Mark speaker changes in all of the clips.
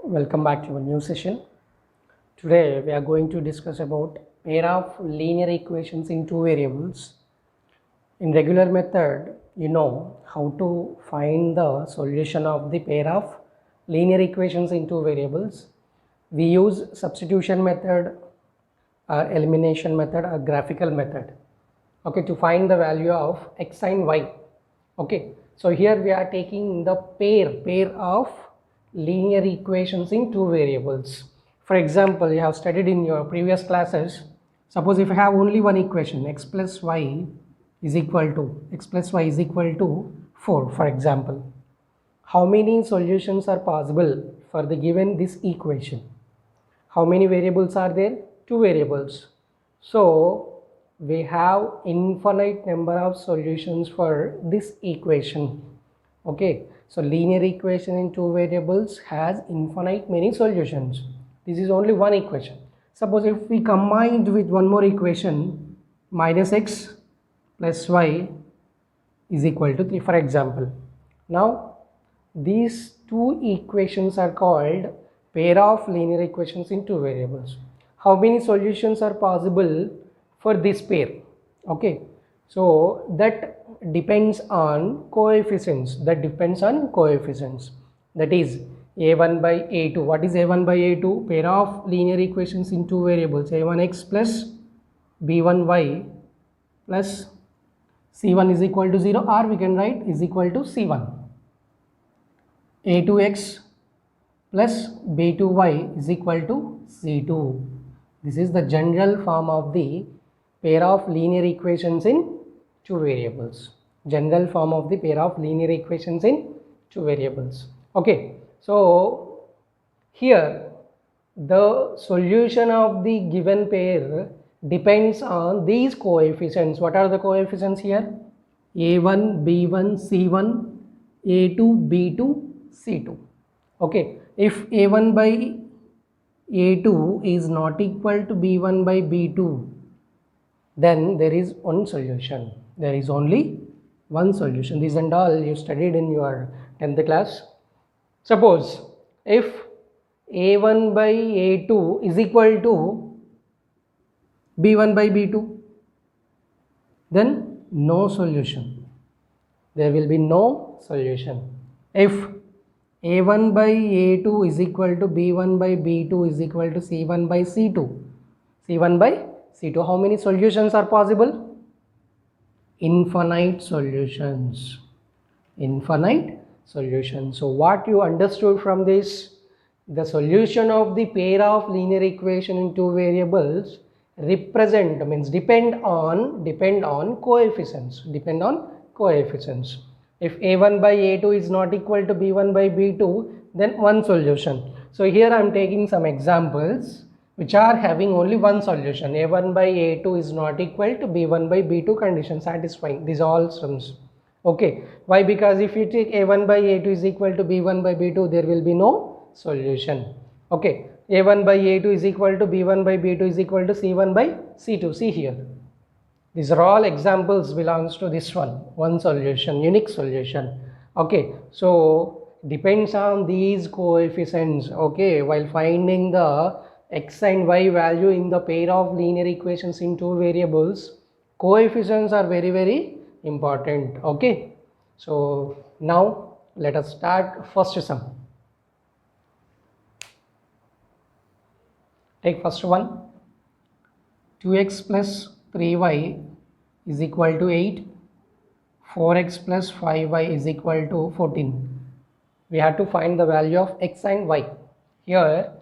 Speaker 1: Welcome back to a new session. Today we are going to discuss about pair of linear equations in two variables. In regular method, you know how to find the solution of the pair of linear equations in two variables. We use substitution method, elimination method, or graphical method. Okay, to find the value of x and y. Okay, so here we are taking the pair of linear equations in two variables. For example, you have studied in your previous classes. Suppose if I have only one equation, x plus y is equal to 4, for example. How many solutions are possible for the given this equation? How many variables are there? Two variables. So we have infinite number of solutions for this equation. Okay, so linear equation in two variables has infinite many solutions. This is only one equation. Suppose if we combined with one more equation, minus x plus y is equal to 3, for example. Now these two equations are called pair of linear equations in two variables. How many solutions are possible for this pair? Okay, so that depends on coefficients. That is a1 by a2. What is a1 by a2? Pair of linear equations in two variables, a1x plus b1y plus c1 is equal to 0, or we can write is equal to c1. a2x plus b2y is equal to c2. This is the general form of the pair of linear equations in two variables. General form of the pair of linear equations in two variables. Okay, so here the solution of the given pair depends on these coefficients. What are the coefficients here? a1 b1 c1, a2 b2 c2. Okay, if a1 by a2 is not equal to b1 by b2, then there is one solution. There is only one solution. This and all you studied in your 10th class. Suppose if a1 by a2 is equal to b1 by b2, then no solution. There will be no solution. If a1 by a2 is equal to b1 by b2 is equal to c1 by c2. c1 by c2. How many solutions are possible? Infinite solutions. Infinite solutions. So what you understood from this? The solution of the pair of linear equation in two variables depend on coefficients. If a1 by a2 is not equal to b1 by b2, then one solution. So here I am taking some examples which are having only one solution. a1 by a2 is not equal to b1 by b2 condition satisfying. These all sums. Okay, why? Because if you take a1 by a2 is equal to b1 by b2, there will be no solution. Okay, a1 by a2 is equal to b1 by b2 is equal to c1 by c2. See here, these are all examples belongs to this one solution, unique solution. Okay, so depends on these coefficients. Okay, while finding the x and y value in the pair of linear equations in two variables, coefficients are very important. Okay, so now let us start first sum. Take first one. 2x plus 3y is equal to 8. 4x plus 5y is equal to 14. We have to find the value of x and y. Here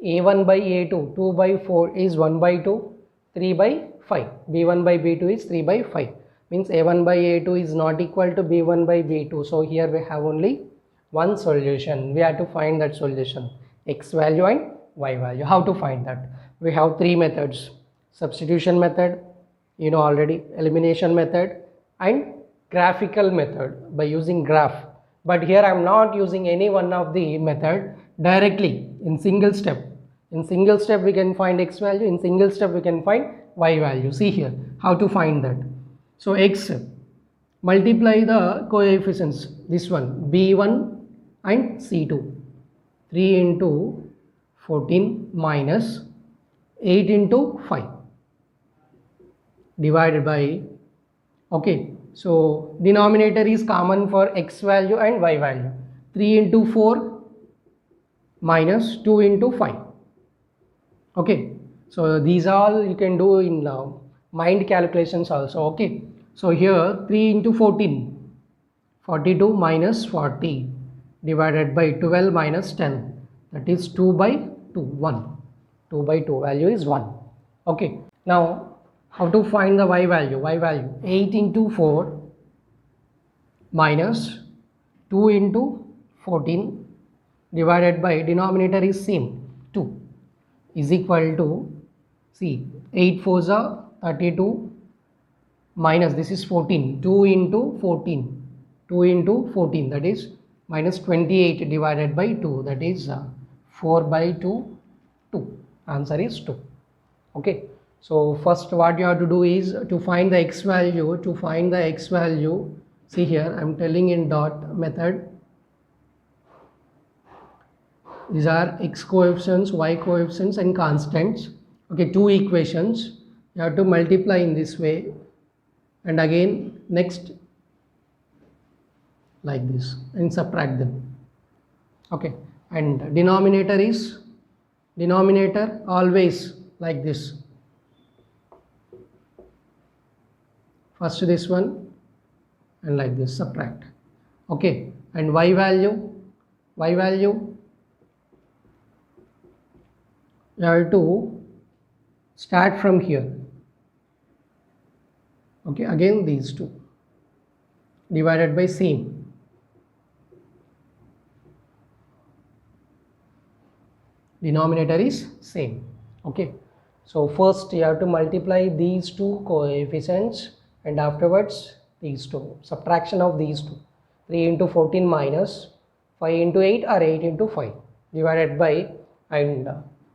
Speaker 1: a1 by a2, 2 by 4 is 1 by 2, 3 by 5. b1 by b2 is 3 by 5. Means a1 by a2 is not equal to b1 by b2. So here we have only one solution. We have to find that solution, x value and y value. How to find that? We have three methods: substitution method, you know already, elimination method, and graphical method by using graph. But here I am not using any one of the method. Directly in single step we can find x value, in single step we can find y value. See here how to find that. So x, multiply the coefficients, this one b1 and c2. 3 into 14 minus 8 into 5 divided by, okay, so denominator is common for x value and y value. 3 into 4 minus 2 into 5. Okay, so these all you can do in mind calculations also. Okay, so here 3 into 14, 42 minus 40 divided by 12 minus 10, that is 2 by 2, 1. 2 by 2 value is 1. Okay, now how to find the y value? 8 into 4 minus 2 into 14 divided by denominator is same 2 is equal to, see, 8 4s are 32 minus this is 14, 2 into 14, 2 into 14, that is minus 28 divided by 2, that is 4 by 2, 2. Answer is 2. Okay, so first what you have to do is to find the x value. To find the x value, see here I am telling in dot method, these are x coefficients, y coefficients and constants. Okay, two equations, you have to multiply in this way and again next like this and subtract them. Okay, and denominator always like this. First this one and like this subtract. Okay, and y value you have to start from here. Okay, again these two divided by same. Denominator is same. Okay, so first you have to multiply these two coefficients and afterwards these two, subtraction of these two. 3 into 14 minus 5 into 8 or 8 into 5 divided by, and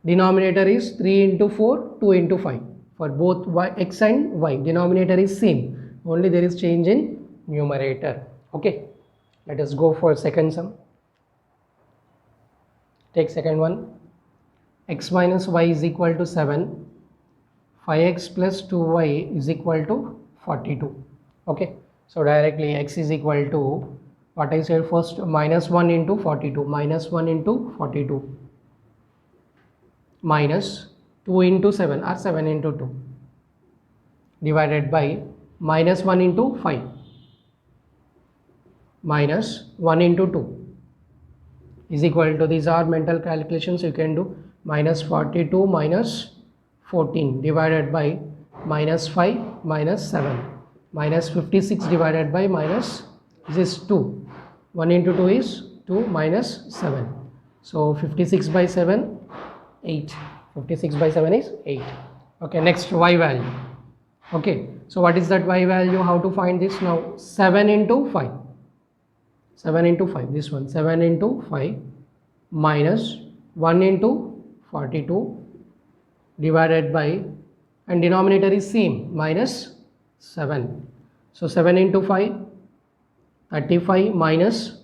Speaker 1: denominator is 3 into 4, 2 into 5 for both y, x and y. Denominator is same, only there is change in numerator. Okay, let us go for second sum. Take second one. X minus y is equal to 7, 5x plus 2y is equal to 42. Okay, so directly x is equal to what I said first, minus 1 into 42, minus 1 into 42 minus 2 into 7 or 7 into 2 divided by minus 1 into 5 minus 1 into 2 is equal to, these are mental calculations you can do, minus 42 minus 14 divided by minus 5 minus 7 minus 56 divided by minus, this is 2, 1 into 2 is 2 minus 7, so 56 by 7, 8, 56 by 7 is 8. Okay, next y value. Okay, so what is that y value? How to find this now? 7 into 5, 7 into 5, this one, 7 into 5 minus 1 into 42 divided by, and denominator is same, minus 7, so 7 into 5, 35 minus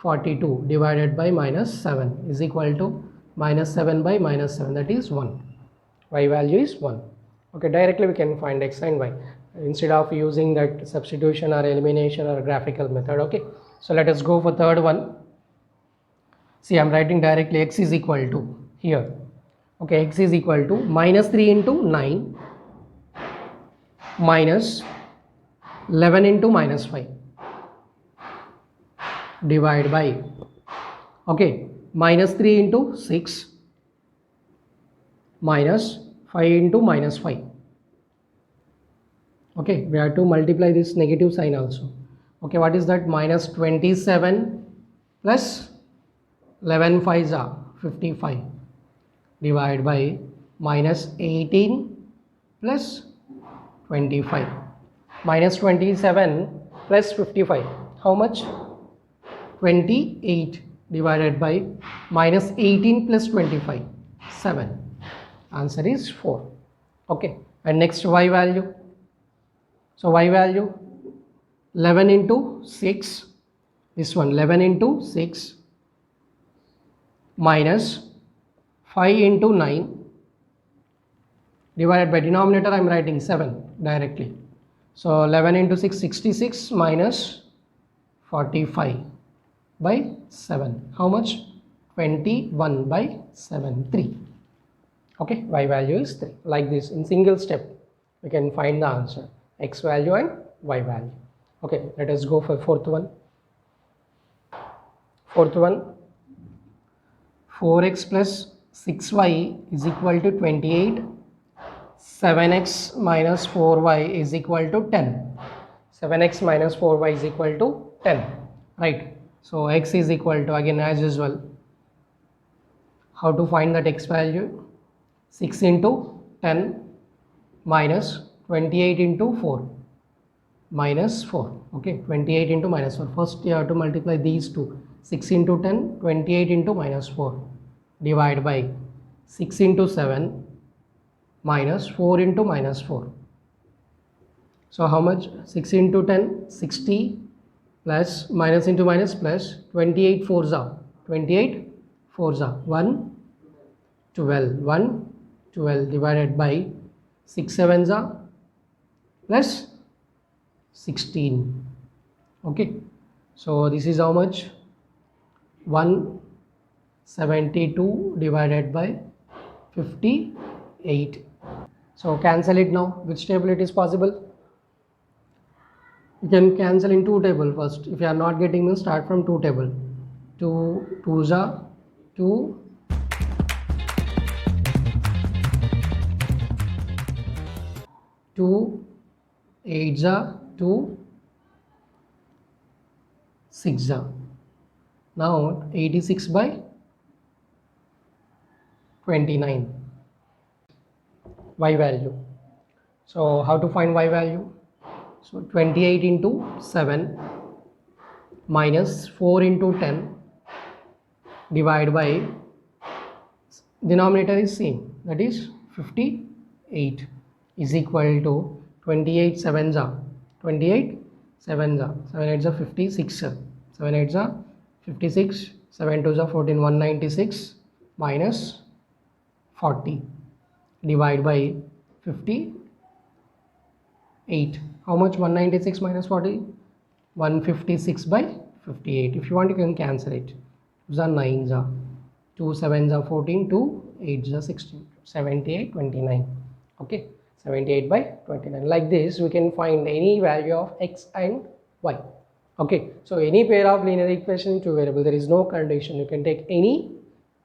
Speaker 1: 42 divided by minus 7 is equal to minus 7 by minus 7, that is 1. Y value is 1. Okay, directly we can find x and y instead of using that substitution or elimination or graphical method. Okay, so let us go for third one. See, I am writing directly x is equal to here. Okay, x is equal to minus 3 into 9 minus 11 into minus 5 divide by, okay, minus 3 into 6 minus 5 into minus 5. Okay, we have to multiply this negative sign also. Okay, what is that? Minus 27 plus 11 5s are 55 divided by minus 18 plus 25. Minus 27 plus 55, how much? 28 divided by minus 18 plus 25, 7. Answer is 4. Okay, and next y value. So y value 11 into 6, this one 11 into 6 minus 5 into 9 divided by denominator I am writing 7 directly. So 11 into 6, 66 minus 45 by 7. How much? 21 by 7, 3. Okay, y value is 3. Like this, in single step we can find the answer, x value and y value. Okay, let us go for fourth one. Fourth one, 4x plus 6y is equal to 28. 7x minus 4y is equal to 10. 7x minus 4y is equal to 10. Right. So x is equal to, again as usual, how to find that x value? 6 into 10 minus 28 into 4 minus 4. Okay, 28 into minus 4. First you have to multiply these two. 6 into 10, 28 into minus 4. Divide by 6 into 7 minus 4 into minus 4. So how much? 6 into 10, 60 plus minus into minus plus 28 4s are 28 4s are 1 12 1 12 divided by 6 7s are plus 16. Okay, so this is how much? 172 divided by 58. So cancel it now. Which table it is possible? You can cancel in 2 table first. If you are not getting this, start from 2 table. 2 2s are 2, 2 8s are 2, 6s are. Now 86 by 29. Y value. So how to find y value? So 28 into 7 minus 4 into 10 divided by, denominator is same, that is 58 is equal to 28 7s are 28 7s are 7 8s are 56, 7 8s are 56, 7 2s are 14, 196 minus 40 divide by 58. How much? 196 minus 40? 156 by 58. If you want, you can cancel it. 2s are 9s are 2 7s are 14, 2 8s are 16, 78 29. Okay, 78 by 29. Like this we can find any value of x and y. Okay, so any pair of linear equations in two variables, there is no condition. You can take any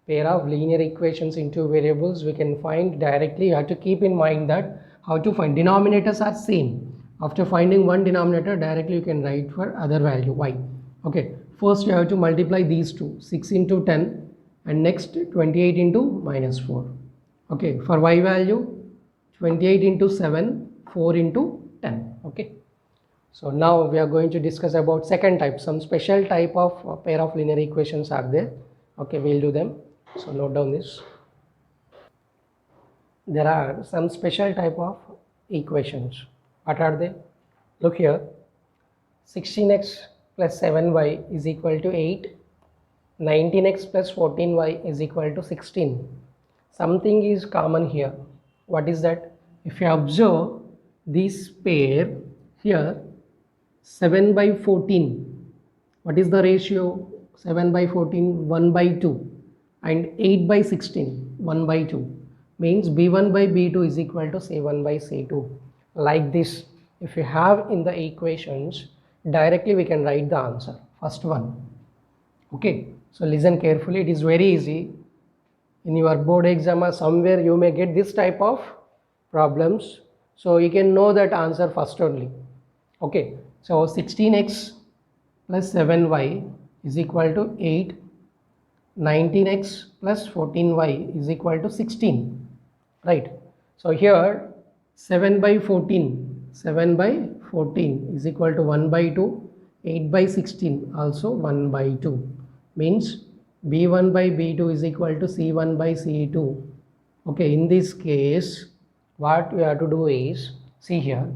Speaker 1: pair of linear equations in two variables, we can find directly. You have to keep in mind that how to find, denominators are same. After finding one denominator, directly you can write for other value y. Okay, first you have to multiply these two, 6 into 10 and next 28 into minus 4. Okay, for y value 28 into 7, 4 into 10. Okay, so now we are going to discuss about second type. Some special type of pair of linear equations are there. Okay, we'll do them. So note down this. There are some special type of equations. What are they? Look here. 16x plus 7y is equal to 8. 19x plus 14y is equal to 16. Something is common here. What is that? If you observe this pair here, 7 by 14. What is the ratio? 7 by 14, 1 by 2. And 8 by 16, 1 by 2. Means B1 by B2 is equal to C1 by C2. Like this, if you have in the equations, directly we can write the answer. First one. Okay, so listen carefully. It is very easy. In your board exam or somewhere you may get this type of problems. So you can know that answer first only. Okay, so 16x plus 7y is equal to 8. 19x plus 14y is equal to 16. Right. So here 7 by 14 is equal to 1 by 2. 8 by 16 also 1 by 2. Means B1 by B2 is equal to C1 by C2. Okay, in this case what we have to do is, see here.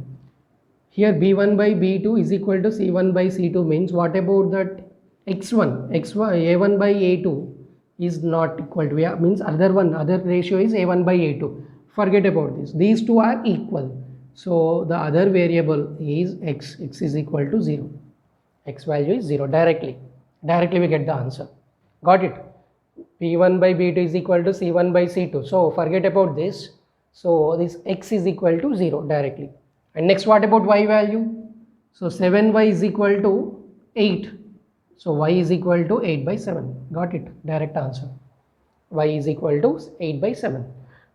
Speaker 1: Here B1 by B2 is equal to C1 by C2 means what about that x1, A1 by A2 is not equal to, means other ratio is a1 by a2. Forget about this. These two are equal. So the other variable is x is equal to 0. X value is 0 directly we get the answer. Got it? P1 by B2 is equal to C1 by C2. So forget about this. So this x is equal to 0 directly. And next, what about y value? So 7y is equal to 8. So y is equal to 8 by 7. Got it? Direct answer. Y is equal to 8 by 7.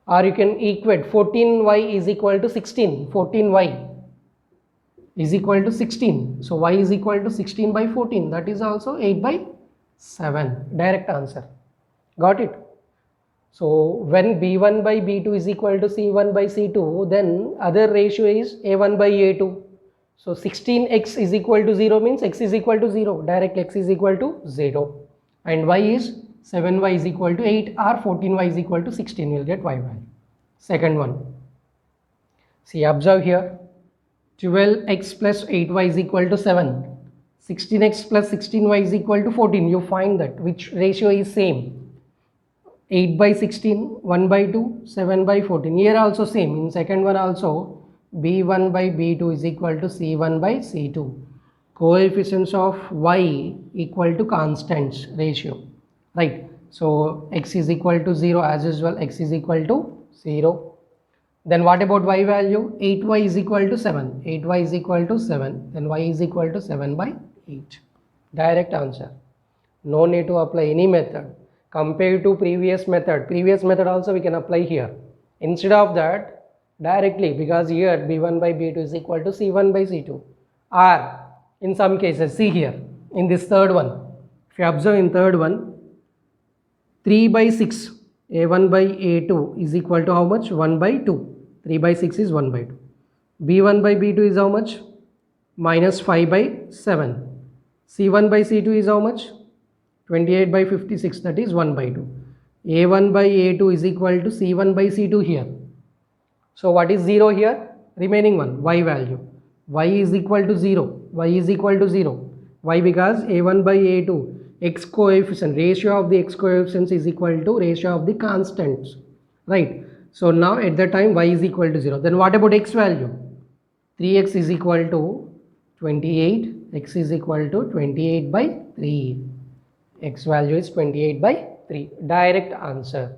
Speaker 1: Or you can equate 14y is equal to 16. 14y is equal to 16. So y is equal to 16 by 14. That is also 8 by 7. Direct answer. Got it? So when b1 by b2 is equal to c1 by c2, then other ratio is a1 by a2. So 16x is equal to 0 means x is equal to 0. Direct x is equal to 0. And y is 7y is equal to 8 or 14y is equal to 16. We'll get y value. Second one. See, observe here. 12x plus 8y is equal to 7. 16x plus 16y is equal to 14. You find that which ratio is same. 8 by 16, 1 by 2, 7 by 14. Here also same. In second one also, b1 by b2 is equal to c1 by c2. Coefficients of y equal to constants ratio. Right. So x is equal to 0 as usual. X is equal to 0. Then what about y value? 8y is equal to 7. 8y is equal to 7. Then y is equal to 7 by 8. Direct answer. No need to apply any method. Compared to previous method also we can apply here. Instead of that, directly, because here b1 by b2 is equal to c1 by c2. Or in some cases, see here, in this third one, if you observe in third one, 3 by 6, a1 by a2 is equal to how much? 1 by 2. 3 by 6 is 1 by 2. b1 by b2 is how much? Minus 5 by 7. c1 by c2 is how much? 28 by 56, that is 1 by 2. a1 by a2 is equal to c1 by c2 here. So what is 0 here? Remaining one, y value. Y is equal to 0. Y is equal to 0. Why? Because a1 by a2, x coefficient, ratio of the x coefficients is equal to ratio of the constants. Right. So now at the time y is equal to 0. Then what about x value? 3x is equal to 28. X is equal to 28 by 3. X value is 28 by 3. Direct answer.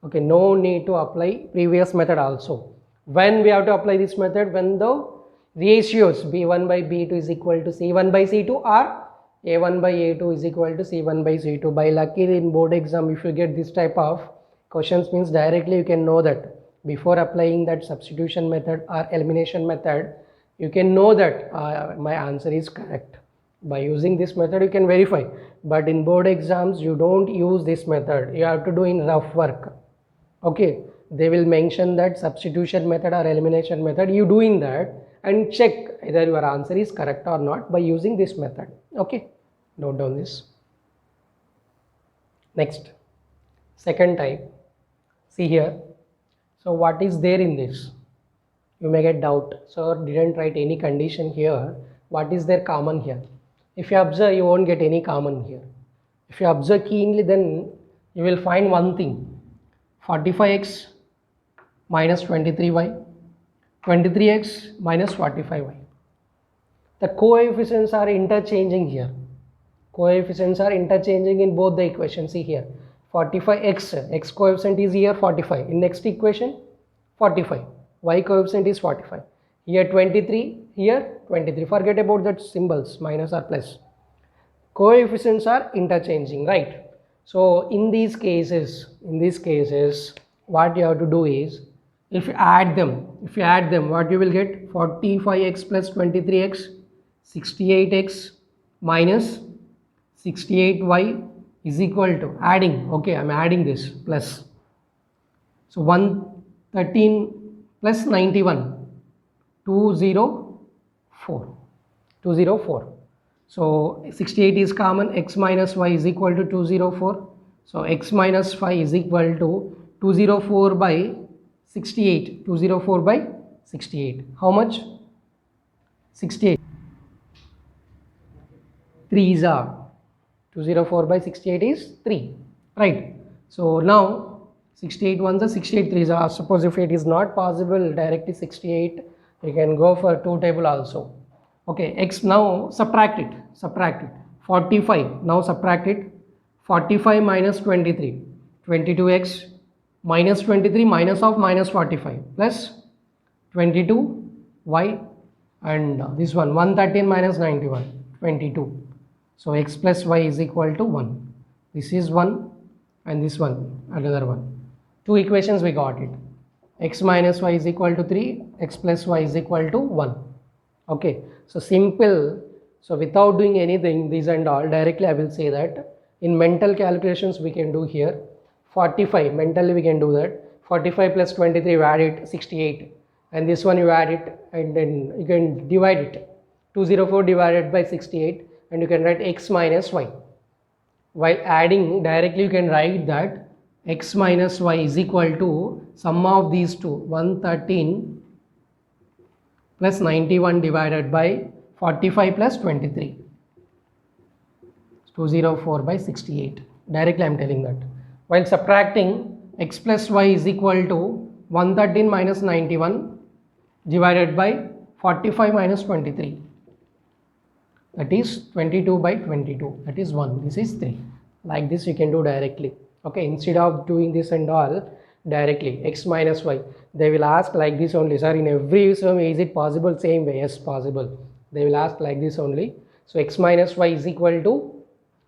Speaker 1: Okay, no need to apply previous method also. When we have to apply this method? When the ratios b1 by b2 is equal to c1 by c2 or a1 by a2 is equal to c1 by c2. By luckily in board exam, if you get this type of questions, means directly you can know that before applying that substitution method or elimination method, you can know that my answer is correct. By using this method you can verify, but in board exams you don't use this method. You have to do in rough work. Okay, they will mention that substitution method or elimination method. You do in that and check either your answer is correct or not by using this method. Okay, note down this. Next, second type. See here. So what is there in this? You may get doubt. Sir, didn't write any condition here. What is there common here? If you observe, you won't get any common here. If you observe keenly, then you will find one thing. 45x minus 23y, 23x minus 45y. The coefficients are interchanging here. Coefficients are interchanging in both the equations. See here, 45x, x coefficient is here 45. In next equation, 45. Y coefficient is 45. Here 23, here 23. Forget about that symbols, minus or plus. Coefficients are interchanging, right? So in these cases, what you have to do is, if you add them, what you will get? 45x plus 23x, 68x minus 68y is equal to, adding, okay, I'm adding this, plus. So 113 plus 91, 204. So 68 is common, x minus y is equal to 204. So x minus 5 is equal to 204 by 68. 204 by 68. How much? 68. 3 is 204 by 68 is 3. right? So now 68 ones are 68 threes are. Suppose if it is not possible directly 68, you can go for 2 table also. Okay, x, now subtract it, 45, now subtract it, 45 minus 23, 22x minus 23 minus of minus 45 plus 22y, and this one 113 minus 91, 22. So x plus y is equal to 1. This is 1 and this one another one. Two equations we got it. X minus y is equal to 3, x plus y is equal to 1. Okay, so simple. So without doing anything, these and all, directly I will say that in mental calculations we can do here. 45, mentally we can do that. 45 plus 23, you add it, 68. And this one you add it and then you can divide it. 204 divided by 68 and you can write x minus y. While adding, directly you can write that x minus y is equal to sum of these two, 113 plus 91 divided by 45 plus 23, 204 by 68. Directly I am telling that. While subtracting, x plus y is equal to 113 minus 91 divided by 45 minus 23. That is 22 by 22. That is 1. This is 3. Like this you can do directly. Okay, instead of doing this and all directly, x minus y, they will ask like this only. Sir, in every sum is it possible? Same way, yes, possible. They will ask like this only. So x minus y is equal to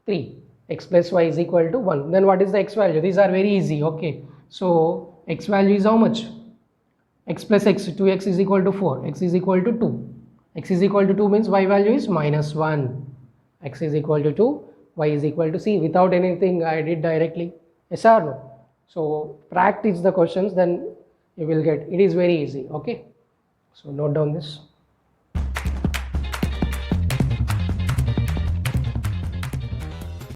Speaker 1: 3. X plus y is equal to 1. Then what is the x value? These are very easy. Okay, so x value is how much? X plus x, 2x is equal to 4. X is equal to 2. X is equal to 2 means y value is minus 1. X is equal to 2. Y is equal to c. Without anything I did directly. Yes or no? So practice the questions, then you will get. It is very easy. Okay, so note down this.